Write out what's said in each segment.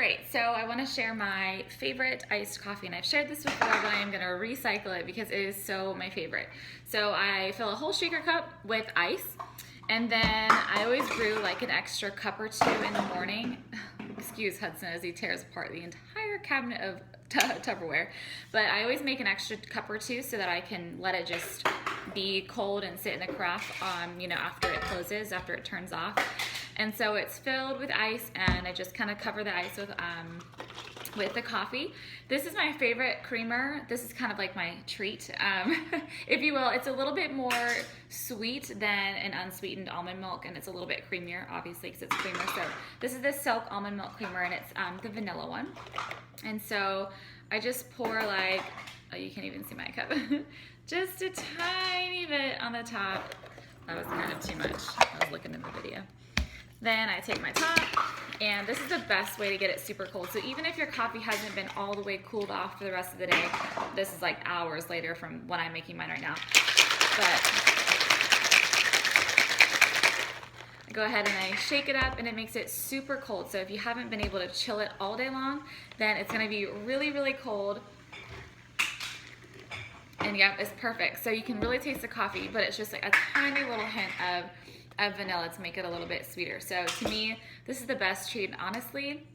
right, so I want to share my favorite iced coffee, and I've shared this before, but I am going to recycle it because it is so my favorite. So I fill a whole shaker cup with ice, and then I always brew like an extra cup or two in the morning. Excuse Hudson as he tears apart the entire cabinet of Tupperware, but I always make an extra cup or two so that I can let it just be cold and sit in the carafe, after it closes, after it turns off. And so it's filled with ice, and I just kind of cover the ice with the coffee. This is my favorite creamer. This is kind of like my treat, if you will. It's a little bit more sweet than an unsweetened almond milk, and it's a little bit creamier, obviously, because it's creamer. So this is the Silk Almond Milk Creamer, and it's the vanilla one. And so I just pour like, oh, you can't even see my cup, just a tiny bit on the top. That was kind of too much. I was looking in the video. Then I take my top, and this is the best way to get it super cold. So even if your coffee hasn't been all the way cooled off for the rest of the day, this is like hours later from when I'm making mine right now. But I go ahead and I shake it up, and it makes it super cold. So if you haven't been able to chill it all day long, then it's gonna be really, really cold. And yeah, it's perfect. So you can really taste the coffee, but it's just like a tiny little hint of vanilla to make it a little bit sweeter. So to me, this is the best treat. And honestly,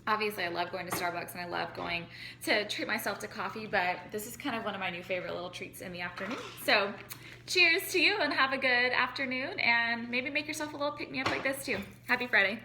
obviously I love going to Starbucks and I love going to treat myself to coffee, but this is kind of one of my new favorite little treats in the afternoon. So cheers to you, and have a good afternoon, and maybe make yourself a little pick-me-up like this too. Happy Friday.